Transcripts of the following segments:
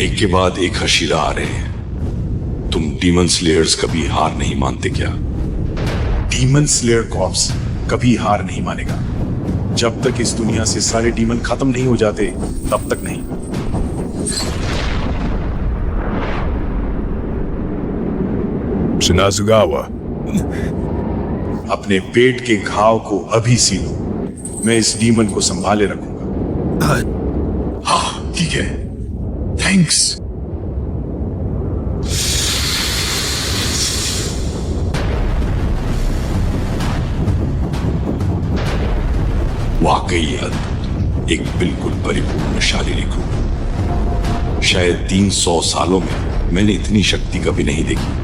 एक के बाद एक हशीरा आ रहे हैं। तुम डीमन स्लेयर्स कभी हार नहीं मानते क्या? डीमन स्लेयर कॉर्प्स कभी हार नहीं मानेगा। जब तक इस दुनिया से सारे डीमन खत्म नहीं हो जाते तब तक नहीं। शिनाजुगावा, अपने पेट के घाव को अभी सी लो। मैं इस डीमन को संभाले रखूंगा। हाँ ठीक है, थैंक्स। वाकई अद्भुत, एक बिल्कुल परिपूर्ण शारीरिक रूप। शायद 300 सालों में मैंने इतनी शक्ति कभी नहीं देखी।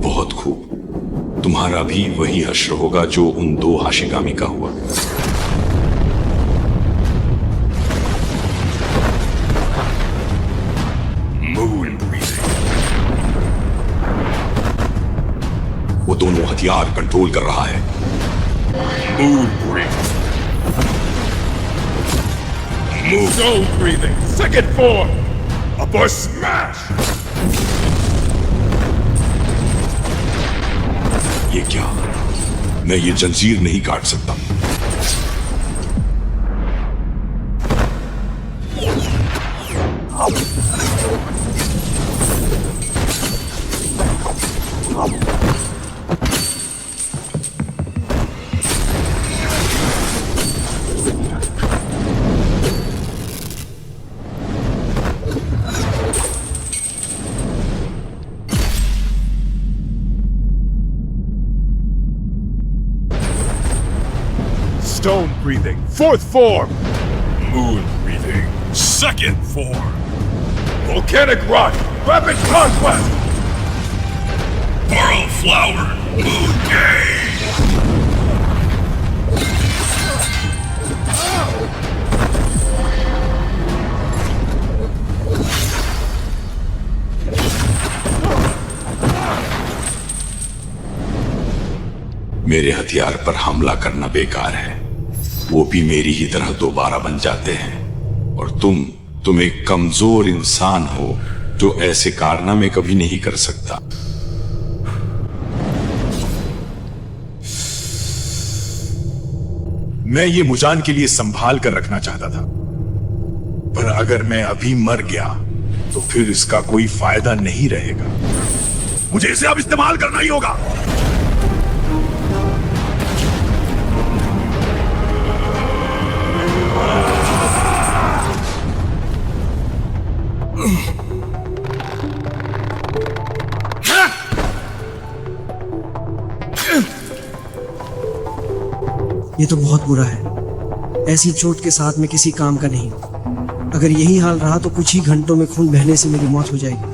बहुत खूब। तुम्हारा भी वही हश्र होगा जो उन 2 हाशिगामी का हुआ। वो दोनों हथियार कंट्रोल कर रहा है। Zone breathing. Second form. Upper smash. ये क्या? मैं ये जंजीर नहीं काट सकता। Stone breathing. Fourth form. Moon breathing. Second form. Volcanic rock. Rapid conquest. Coral flower. Moon gauge. मेरे हथियार पर हमला करना बेकार है। वो भी मेरी ही तरह दोबारा बन जाते हैं। और तुम एक कमजोर इंसान हो जो ऐसे कारनामे कभी नहीं कर सकता। मैं ये मुजान के लिए संभाल कर रखना चाहता था, पर अगर मैं अभी मर गया तो फिर इसका कोई फायदा नहीं रहेगा। मुझे इसे अब इस्तेमाल करना ही होगा। ये तो बहुत बुरा है। ऐसी चोट के साथ में किसी काम का नहीं। अगर यही हाल रहा तो कुछ ही घंटों में खून बहने से मेरी मौत हो जाएगी।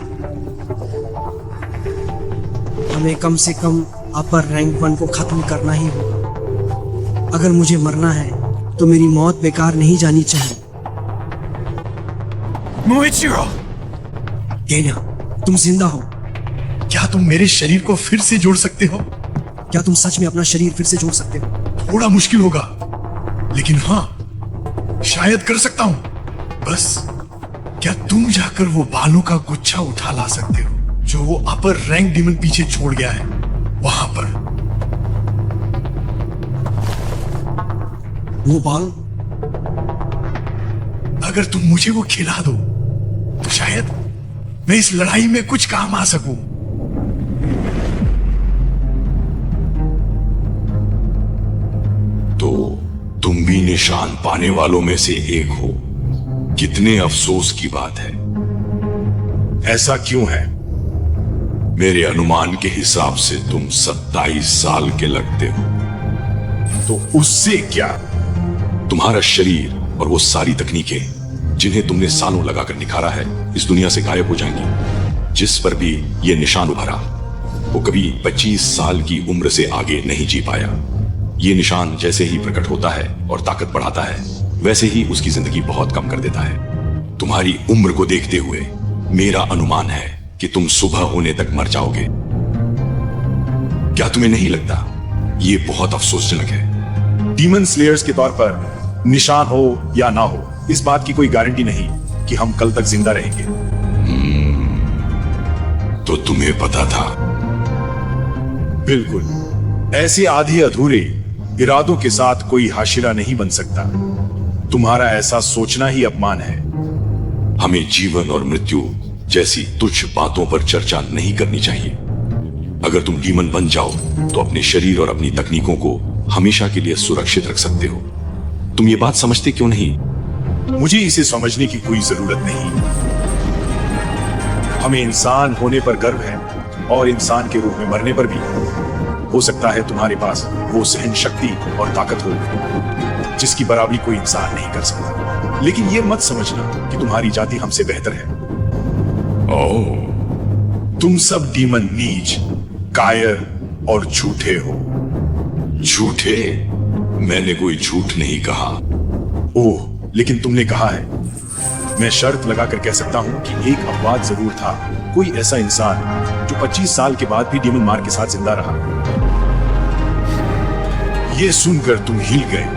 हमें कम से कम अपर रैंक 1 को खत्म करना ही होगा। अगर मुझे मरना है तो मेरी मौत बेकार नहीं जानी चाहिए। मोइचिरो, केन्या, तुम जिंदा हो। क्या तुम मेरे शरीर को फिर से जोड़ सकते हो? क्या तुम सच में अपना शरीर फिर से जोड़ सकते हो? थोड़ा मुश्किल होगा, लेकिन हाँ, शायद कर सकता हूं। बस क्या तुम जाकर वो बालों का गुच्छा उठा ला सकते हो जो वो अपर रैंक डीमन पीछे छोड़ गया है वहां पर? वो बाल? अगर तुम मुझे वो खिला दो तो शायद मैं इस लड़ाई में कुछ काम आ सकूं। तो तुम भी निशान पाने वालों में से एक हो। कितने अफसोस की बात है। ऐसा क्यों है? मेरे अनुमान के हिसाब से तुम 27 साल के लगते हो। तो उससे क्या? तुम्हारा शरीर और वो सारी तकनीकें जिन्हें तुमने सालों लगाकर निखारा है इस दुनिया से गायब हो जाएंगी। जिस पर भी ये निशान उभरा वो कभी 25 साल की उम्र से आगे नहीं जी पाया। ये निशान जैसे ही प्रकट होता है और ताकत बढ़ाता है वैसे ही उसकी जिंदगी बहुत कम कर देता है। तुम्हारी उम्र को देखते हुए मेरा अनुमान है कि तुम सुबह होने तक मर जाओगे। क्या तुम्हें नहीं लगता ये बहुत अफसोसजनक है? डीमन स्लेयर्स के तौर पर निशान हो या ना हो, इस बात की कोई गारंटी नहीं कि हम कल तक जिंदा रहेंगे। तो तुम्हें पता था? बिल्कुल। ऐसे आधे अधूरे इरादों के साथ कोई हाशिरा नहीं बन सकता। तुम्हारा ऐसा सोचना ही अपमान है। हमें जीवन और मृत्यु जैसी तुच्छ बातों पर चर्चा नहीं करनी चाहिए। अगर तुम डीमन बन जाओ तो अपने शरीर और अपनी तकनीकों को हमेशा के लिए सुरक्षित रख सकते हो। तुम ये बात समझते क्यों नहीं? मुझे इसे समझने की कोई जरूरत नहीं। हमें इंसान होने पर गर्व है और इंसान के रूप में मरने पर भी। हो सकता है तुम्हारे पास वो सहन शक्ति और ताकत हो जिसकी बराबरी कोई इंसान नहीं कर सकता, लेकिन ये मत समझना कि तुम्हारी जाति हमसे बेहतर है। ओह, तुम सब डीमन नीच, कायर और झूठे हो। झूठे? मैंने कोई झूठ नहीं कहा। ओह, लेकिन तुमने कहा है। मैं शर्त लगाकर कह सकता हूं कि एक अपवाद जरूर था, कोई ऐसा इंसान जो 25 साल के बाद भी डीमन मार के साथ जिंदा रहा। यह सुनकर तुम हिल गए।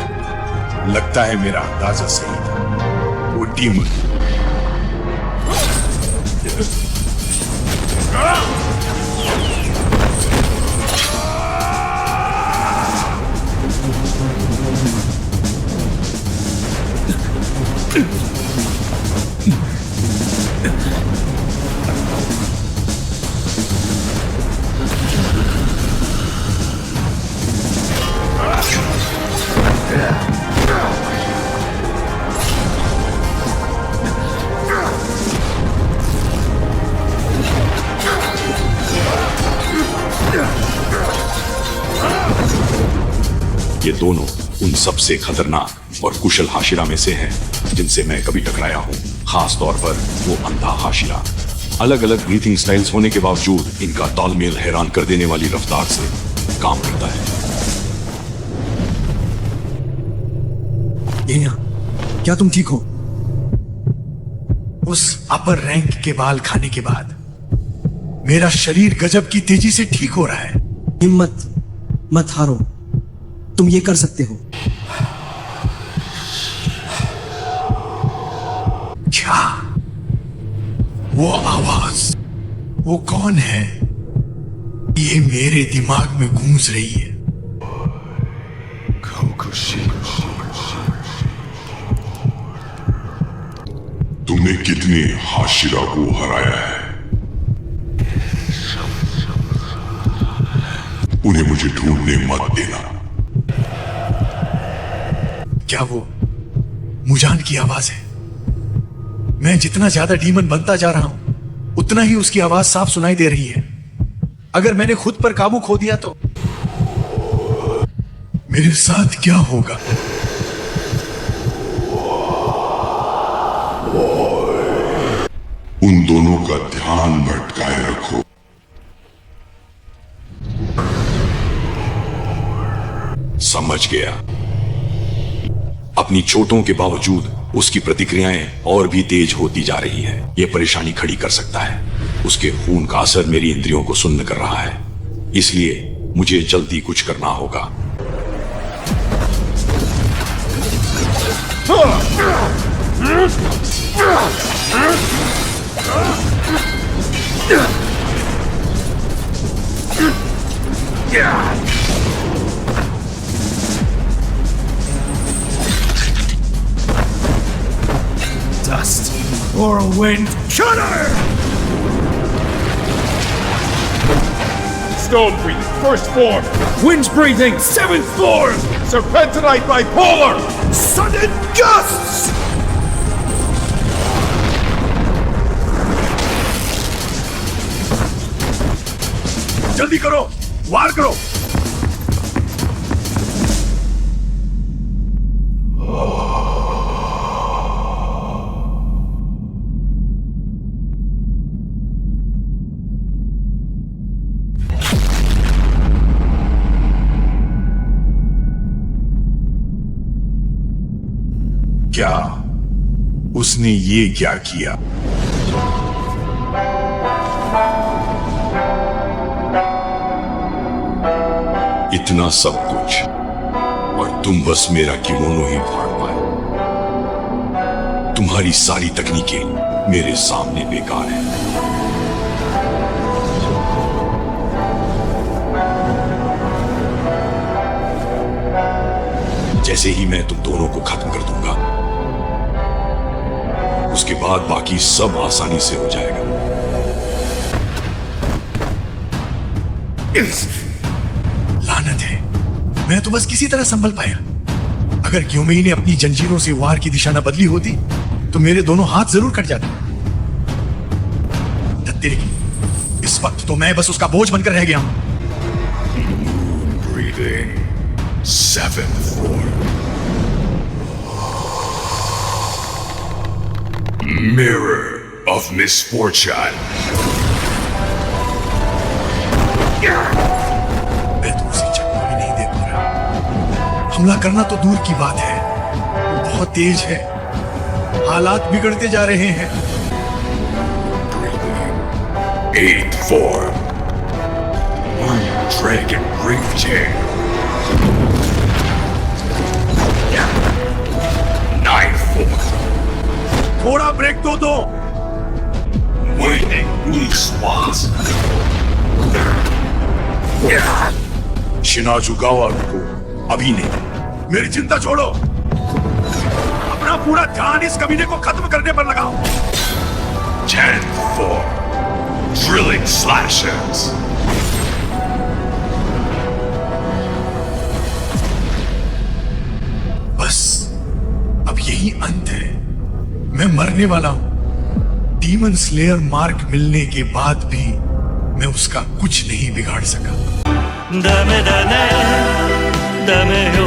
लगता है मेरा अंदाजा सही था। वो डीमन ये दोनों उन सबसे खतरनाक और कुशल हाशिरा में से हैं जिनसे मैं कभी टकराया हूं। खास तौर पर वो अंधा हाशिरा। अलग अलग ब्रीथिंग स्टाइल्स होने के बावजूद इनका तालमेल हैरान कर देने वाली रफ्तार से काम करता है। येनिया, क्या तुम ठीक हो? उस अपर रैंक के बाल खाने के बाद मेरा शरीर गजब की तेजी से ठीक हो रहा है। हिम्मत मत हारो, तुम ये कर सकते हो। क्या वो आवाज, वो कौन है? ये मेरे दिमाग में गूंज रही है। तुमने कितने हाशिरा को हराया है? उन्हें मुझे ढूंढने मत देना। क्या वो मुजान की आवाज है? मैं जितना ज्यादा डीमन बनता जा रहा हूं उतना ही उसकी आवाज साफ सुनाई दे रही है। अगर मैंने खुद पर काबू खो दिया तो मेरे साथ क्या होगा? उन दोनों का ध्यान भटकाए रखो। समझ गया। अपनी चोटों के बावजूद उसकी प्रतिक्रियाएं और भी तेज होती जा रही है। यह परेशानी खड़ी कर सकता है। उसके खून का असर मेरी इंद्रियों को सुन्न कर रहा है, इसलिए मुझे जल्दी कुछ करना होगा। Dust or a wind cutter! Stone breathing, first form. Wind breathing, seventh form. Serpentinite bipolar. Sudden gusts. जल्दी करो, वार करो। क्या उसने ये क्या किया? इतना सब कुछ और तुम बस मेरा किमोनो ही फाड़ पाए। तुम्हारी सारी तकनीकें मेरे सामने बेकार हैं। जैसे ही मैं तुम दोनों को खत्म कर दूंगा, उसके बाद बाकी सब आसानी से हो जाएगा। लानत है, मैं तो बस किसी तरह संभल पाया। अगर क्योमेई ने अपनी जंजीरों से वार की दिशा न बदली होती तो मेरे दोनों हाथ जरूर कट जाते। तेरे की, इस वक्त तो मैं बस उसका बोझ बनकर रह गया हूं। Breathing. 7th form. Mirror of misfortune. मैं तो उसे चक्कर भी नहीं दे पा रहा। हमला करना तो दूर की बात है, वो बहुत तेज है। हालात बिगड़ते जा रहे हैं। 8th form. Dragon Reef Chain. 9th form. थोड़ा ब्रेक तो दो। Waiting Uswas. शिनाजुगावा को अभी नहीं। मेरी चिंता छोड़ो, अपना पूरा ध्यान इस कमीने को खत्म करने पर लगाओ। 10th form. Drilling Slashers. बस अब यही अंत है। मैं मरने वाला हूं। डीमन स्लेयर मार्क मिलने के बाद भी मैं उसका कुछ नहीं बिगाड़ सका। Dame, dame, dame yo